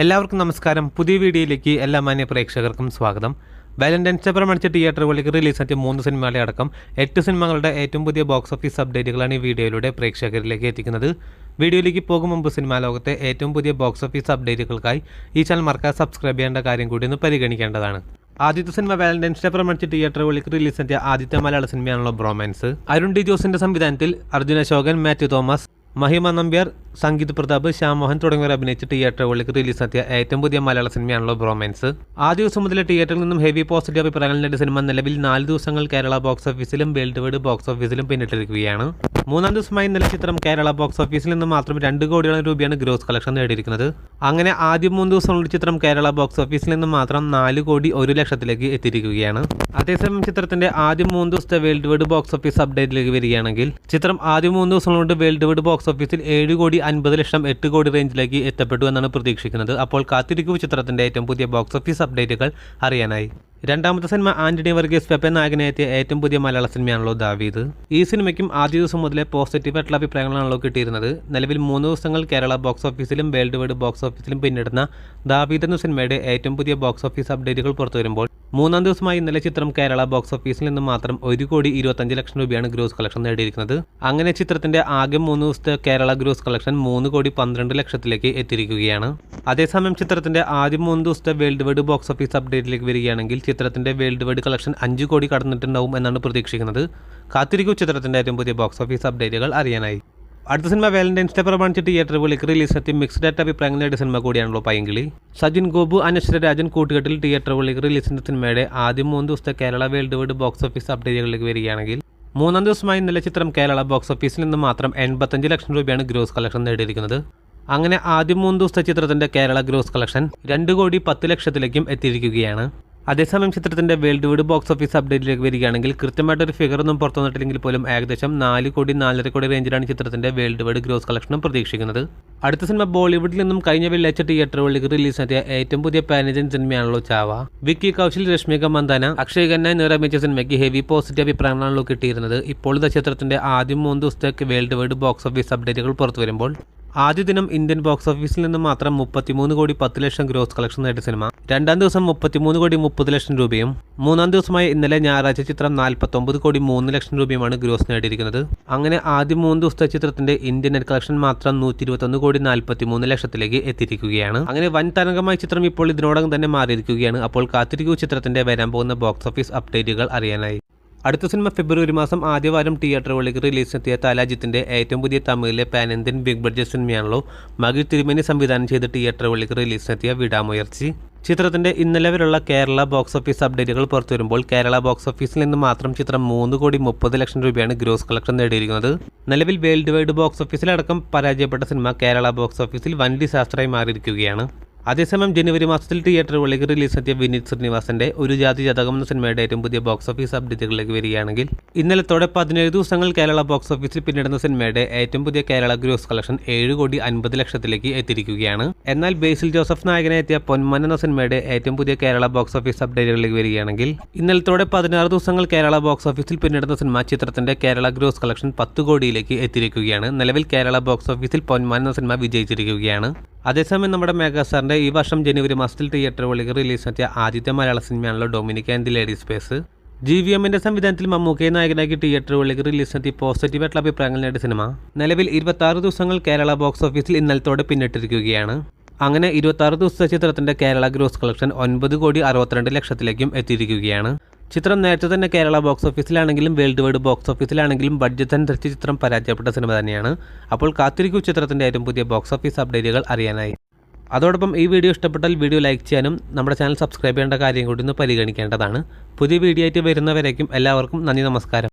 എല്ലാവർക്കും നമസ്കാരം. പുതിയ വീഡിയോയിലേക്ക് എല്ലാ മാന്യ പ്രേക്ഷകർക്കും സ്വാഗതം. വാലന്റൈൻസ് ഡേ പ്രമാണിച്ച് തിയേറ്ററുകളിലേക്ക് റിലീസാക്കിയ 3 സിനിമകളെ അടക്കം 8 സിനിമകളുടെ ഏറ്റവും പുതിയ ബോക്സ് ഓഫീസ് അപ്ഡേറ്റുകളാണ് ഈ വീഡിയോയിലൂടെ പ്രേക്ഷകരിലേക്ക് എത്തിക്കുന്നത്. വീഡിയോയിലേക്ക് പോകും മുമ്പ് സിനിമാ ലോകത്തെ ഏറ്റവും പുതിയ ബോക്സ് ഓഫീസ് അപ്ഡേറ്റുകൾക്കായി ഈ ചാനൽ മറക്കാതെ സബ്സ്ക്രൈബ് ചെയ്യേണ്ട കാര്യം കൂടി ഒന്ന് പരിഗണിക്കേണ്ടതാണ്. ആദ്യത്തെ സിനിമ വാലന്റൈൻസ് ഡേ പ്രമാണിച്ച് തിയേറ്ററുകളിലേക്ക് റിലീസാക്കിയ ആദ്യത്തെ മലയാള സിനിമയാണല്ലോ ബ്രോമാൻസ്. അരുൺ ഡി ജോസിന്റെ സംവിധാനത്തിൽ അർജുന അശോകൻ, മാത്യു തോമസ്, മഹിമ നമ്പ്യാർ, സംഗീത് പ്രതാപ്, ശ്യാം മോഹൻ തുടങ്ങിയവർ അഭിനയിച്ച് തിയേറ്ററുകളിലേക്ക് റിലീസാക്കിയ ഏറ്റവും പുതിയ മലയാള സിനിമയാണല്ലോ ബ്രോമാൻസ്. ആദ്യ ദിവസം മുതൽ തിയേറ്ററിൽ നിന്നും ഹെവി പോസിറ്റീവ് അഭിപ്രായങ്ങൾ നേടിയ സിനിമ നിലവിൽ 4 ദിവസങ്ങൾ കേരള ബോക്സ് ഓഫീസിലും വേൾഡ് വൈഡ് ബോക്സ് ഓഫീസിലും പിന്നിട്ടിരിക്കുകയാണ്. 3-ാം ദിവസമായി ഇന്നലെ ചിത്രം കേരള ബോക്സ് ഓഫീസിൽ നിന്ന് മാത്രം 2 കോടിയോളം രൂപയാണ് ഗ്രോസ് കളക്ഷൻ നേടിയിരിക്കുന്നത്. അങ്ങനെ ആദ്യം 3 ദിവസമുള്ള ചിത്രം കേരള ബോക്സ് ഓഫീസിൽ നിന്ന് മാത്രം 4 കോടി 1 ലക്ഷത്തിലേക്ക് എത്തിയിരിക്കുകയാണ്. അതേസമയം ചിത്രത്തിന്റെ ആദ്യം 3 ദിവസത്തെ വേൾഡ് വൈഡ് ബോക്സ് ഓഫീസ് അപ്ഡേറ്റിലേക്ക് വരികയാണെങ്കിൽ ചിത്രം ആദ്യം 3 ദിവസം കൊണ്ട് വേൾഡ് വൈഡ് ബോക്സ് ഓഫീസിൽ 7 കോടി 50 ലക്ഷം 8 കോടി റേഞ്ചിലേക്ക് എത്തപ്പെട്ടു എന്നാണ് പ്രതീക്ഷിക്കുന്നത്. അപ്പോൾ കാത്തിരിക്കൂ ചിത്രത്തിന്റെ ഏറ്റവും പുതിയ ബോക്സ് ഓഫീസ് അപ്ഡേറ്റുകൾ അറിയാനായി. രണ്ടാമത്തെ സിനിമ ആന്റണി വർഗീസ് പെപ്പൻ നായകനെത്തിയ ഏറ്റവും പുതിയ മലയാള സിനിമയാണല്ലോ ദാവീദ്. ഈ സിനിമയ്ക്കും ആദ്യ ദിവസം മുതലേ പോസിറ്റീവ് ആയിട്ടുള്ള അഭിപ്രായങ്ങളാണല്ലോ കിട്ടിയിരുന്നത്. നിലവിൽ 3 ദിവസങ്ങൾ കേരള ബോക്സ് ഓഫീസിലും വേൾഡ് വൈഡ് ബോക്സ് ഓഫീസിലും പിന്നിടുന്ന ദാവീദ് എന്ന സിനിമയുടെ ഏറ്റവും പുതിയ ബോക്സ് ഓഫീസ് അപ്ഡേറ്റുകൾ പുറത്തു വരുമ്പോൾ 3-ാം ദിവസമായി ഇന്നലെ ചിത്രം കേരള ബോക്സ് ഓഫീസിൽ നിന്ന് മാത്രം 1 കോടി 25 ലക്ഷം രൂപയാണ് ഗ്രോസ് കളക്ഷൻ നേടിയിരിക്കുന്നത്. അങ്ങനെ ചിത്രത്തിന്റെ ആകെ 3 ദിവസത്തെ കേരള ഗ്രോസ് കളക്ഷൻ 3 കോടി 12 ലക്ഷത്തിലേക്ക് എത്തിയിരിക്കുകയാണ്. അതേസമയം ചിത്രത്തിന്റെ ആദ്യം 3 ദിവസത്തെ വേൾഡ് വൈഡ് ബോക്സ് ഓഫീസ് അപ്ഡേറ്റിലേക്ക് വരികയാണെങ്കിൽ ചിത്രത്തിന്റെ വേൾഡ് വൈഡ് കളക്ഷൻ 5 കോടി കടന്നിട്ടുണ്ടാവും എന്നാണ് പ്രതീക്ഷിക്കുന്നത്. കാത്തിരിക്കൂ ചിത്രത്തിന്റെ ഏറ്റവും പുതിയ ബോക്സ് ഓഫീസ് അപ്ഡേറ്റുകൾ അറിയാനായി. അടുത്ത സിനിമ വാലന്റൈൻസ് ഡേ പ്രമാണിച്ച് തിയേറ്ററുകളിലേക്ക് റിലീസാക്കി മിക്സ്ഡ് ആയിട്ട് അഭിപ്രായങ്ങൾ നേടിയ സിനിമ കൂടിയാണല്ലോ പൈങ്കിളി. സജിൻ ഗോപു, അനശ്വര രാജൻ കൂട്ടുകെട്ടിൽ തിയേറ്ററുകളിലേക്ക് റിലീസിന്റെ സിനിമയുടെ ആദ്യം 3 ദിവസത്തെ Kerala world wide box office അപ്ഡേറ്റുകളിലേക്ക് വരികയാണെങ്കിൽ 3-ാം ദിവസമായി ഇന്നലെ ചിത്രം കേരള ബോക്സ് ഓഫീസിൽ നിന്ന് മാത്രം 85 ലക്ഷം രൂപയാണ് ഗ്രോസ് കളക്ഷൻ നേടിയിരിക്കുന്നത്. അങ്ങനെ ആദ്യം 3 ദിവസത്തെ ചിത്രത്തിന്റെ കേരള ഗ്രോസ് കളക്ഷൻ 2 കോടി 10 ലക്ഷത്തിലേക്കും എത്തിയിരിക്കുകയാണ്. അതേസമയം ചിത്രത്തിന്റെ വേൾഡ് വൈഡ് ബോക്സ് ഓഫീസ് അപ്ഡേറ്റിലേക്ക് വരികയാണെങ്കിൽ കൃത്യമായിട്ടൊരു ഫിഗർ ഒന്നും പുറത്തു വന്നിട്ടില്ലെങ്കിൽ പോലും ഏകദേശം 4 കോടി 4.5 കോടി റേഞ്ചിലാണ് ചിത്രത്തിന്റെ വേൾഡ് വൈഡ് ഗ്രോസ് കളക്ഷനും പ്രതീക്ഷിക്കുന്നത്. അടുത്ത സിനിമ ബോളിവുഡിൽ നിന്നും കഴിഞ്ഞ വെള്ളിയാഴ്ച തിയേറ്ററുകളിലേക്ക് റിലീസാക്കിയ ഏറ്റവും പുതിയ പാനേജൻ സിനിമയാണല്ലോ ചാവ. വിക്കി കൗശൽ, രശ്മിക മന്ദാന, അക്ഷയ് ഖന്ന എന്നിവർ അഭിനയിച്ച സിനിമയ്ക്ക് ഹെവി പോസിറ്റീവ് അഭിപ്രായങ്ങളാണല്ലോ കിട്ടിയിരുന്നത്. ഇപ്പോൾ ഇത് ചിത്രത്തിന്റെ ആദ്യം 3 ദിവസത്തെ വേൾഡ് വൈഡ് ബോക്സ് ഓഫീസ് അപ്ഡേറ്റുകൾ പുറത്തു വരുമ്പോൾ ആദ്യ ദിനം ഇന്ത്യൻ ബോക്സ് ഓഫീസിൽ നിന്ന് മാത്രം 33 കോടി 10 ലക്ഷം ഗ്രോസ് കളക്ഷൻ നേടിയ സിനിമ 2-ാം ദിവസം 33 കോടി 30 ലക്ഷം രൂപയും 3-ാം ദിവസമായ ഇന്നലെ ഞായറാഴ്ച ചിത്രം 49 കോടി 3 ലക്ഷം രൂപയുമാണ് ഗ്രോസ് നേടിയിരിക്കുന്നത്. അങ്ങനെ ആദ്യം 3 ദിവസത്തെ ചിത്രത്തിന്റെ ഇന്ത്യൻ നെറ്റ് കളക്ഷൻ മാത്രം 121 കോടി 43 ലക്ഷത്തിലേക്ക് എത്തിയിരിക്കുകയാണ്. അങ്ങനെ വൻ തരംഗമായ ചിത്രം ഇപ്പോൾ ഇതിനോടകം തന്നെ മാറിയിരിക്കുകയാണ്. അപ്പോൾ കാത്തിരിക്കൂ ചിത്രത്തിന്റെ വരാൻ പോകുന്ന ബോക്സ് ഓഫീസ് അപ്ഡേറ്റുകൾ അറിയാനായി. അടുത്ത സിനിമ ഫെബ്രുവരി മാസം ആദ്യവാരം തിയേറ്ററുകളിലേക്ക് റിലീസിനെത്തിയ താലാജിത്തിന്റെ ഏറ്റവും പുതിയ തമിഴിലെ പാൻ ഇന്ത്യൻ ബിഗ് ബഡ്ജറ്റ് സിനിമയാണല്ലോ മകിഴ് തിരുമേനി സംവിധാനം ചെയ്ത് തിയേറ്ററുകളിലേക്ക് റിലീസിനെത്തിയ വിടാമുയർച്ചി. ചിത്രത്തിന്റെ ഇന്നലെ വരെയുള്ള കേരള ബോക്സ് ഓഫീസ് അപ്ഡേറ്റുകൾ പുറത്തു വരുമ്പോൾ കേരള ബോക്സ് ഓഫീസിൽ നിന്ന് മാത്രം ചിത്രം 3 കോടി 30 ലക്ഷം രൂപയാണ് ഗ്രോസ് കളക്ഷൻ നേടിയിരിക്കുന്നത്. നിലവിൽ വേൾഡ് വൈഡ് ബോക്സ് ഓഫീസിലടക്കം പരാജയപ്പെട്ട സിനിമ കേരള ബോക്സ് ഓഫീസിൽ വൻ ഡിസാസ്റ്ററായി മാറിയിരിക്കുകയാണ്. അതേസമയം ജനുവരി മാസത്തിൽ തിയേറ്ററുകളിലേക്ക് റിലീസെത്തിയ വിനീത് ശ്രീനിവാസന്റെ ഒരു ജാതി ജാതകം എന്ന സിനിമയുടെ ഏറ്റവും പുതിയ ബോക്സ് ഓഫീസ് അപ്ഡേറ്റുകളിലേക്ക് വരികയാണെങ്കിൽ ഇന്നലത്തോടെ 17 ദിവസങ്ങൾ കേരള ബോക്സ് ഓഫീസിൽ പിന്നിടുന്ന സിനിമയുടെ ഏറ്റവും പുതിയ കേരള ഗ്രോസ് കളക്ഷൻ 7 കോടി 50 ലക്ഷത്തിലേക്ക് എത്തിയിരിക്കുകയാണ്. എന്നാൽ ബേസിൽ ജോസഫ് നായകനെ എത്തിയ പൊന്മൻ എന്ന സിനിമയുടെ ഏറ്റവും പുതിയ കേരള ബോക്സ് ഓഫീസ് അപ്ഡേറ്റുകളിലേക്ക് വരികയാണെങ്കിൽ ഇന്നലത്തോടെ 16 ദിവസങ്ങൾ കേരള ബോക്സ് ഓഫീസിൽ പിന്നിടുന്ന സിനിമ ചിത്രത്തിന്റെ കേരള ഗ്രോസ് കളക്ഷൻ 10 കോടിയിലേക്ക് എത്തിയിരിക്കുകയാണ്. നിലവിൽ കേരള ബോക്സ് ഓഫീസിൽ പൊന്മൻ എന്ന സിനിമ വിജയിച്ചിരിക്കുകയാണ്. അതേസമയം നമ്മുടെ മെഗാസ്റ്റാറിന്റെ ഈ വർഷം ജനുവരി മാസത്തിൽ തിയേറ്ററുകളിലേക്ക് റിലീസാക്കിയ ആദ്യത്തെ മലയാള സിനിമയാണല്ലോ ഡൊമിനിക്ക ആൻഡ് ദി ലേഡി സ്പേസ്. GVMന്റെ സംവിധാനത്തിൽ മമ്മൂക്കയെ നായകനാക്കി തിയേറ്ററുകളിലേക്ക് റിലീസാക്കി പോസിറ്റീവ് ആയിട്ടുള്ള അഭിപ്രായങ്ങൾ നേടിയ സിനിമ നിലവിൽ 26 ദിവസങ്ങൾ കേരള ബോക്സ് ഓഫീസിൽ ഇന്നലത്തോടെ പിന്നിട്ടിരിക്കുകയാണ്. അങ്ങനെ 26 ദിവസത്തെ ചിത്രത്തിന്റെ കേരള ഗ്രോസ് കളക്ഷൻ 9 കോടി 62 ലക്ഷത്തിലേക്കും എത്തിയിരിക്കുകയാണ്. ചിത്രം നേരത്തെ തന്നെ കേരള ബോക്സ് ഓഫീസിലാണെങ്കിലും വേൾഡ് വൈഡ് ബോക്സ് ഓഫീസിലാണെങ്കിലും ബഡ്ജറ്റ് അനുസരിച്ച് ചിത്രം പരാജയപ്പെട്ട സിനിമ തന്നെയാണ്. അപ്പോൾ കാത്തിരിക്കൂ ചിത്രത്തിന്റെ ഏറ്റവും പുതിയ ബോക്സ് ഓഫീസ് അപ്ഡേറ്റുകൾ അറിയാനായി. അതോടൊപ്പം ഈ വീഡിയോ ഇഷ്ടപ്പെട്ടാൽ വീഡിയോ ലൈക്ക് ചെയ്യാനും നമ്മുടെ ചാനൽ സബ്സ്ക്രൈബ് ചെയ്യേണ്ട കാര്യം കൂടി ഒന്ന് പരിഗണിക്കേണ്ടതാണ്. പുതിയ വീഡിയോ ആയിട്ട് വരുന്നവരേക്കും എല്ലാവർക്കും നന്ദി, നമസ്കാരം.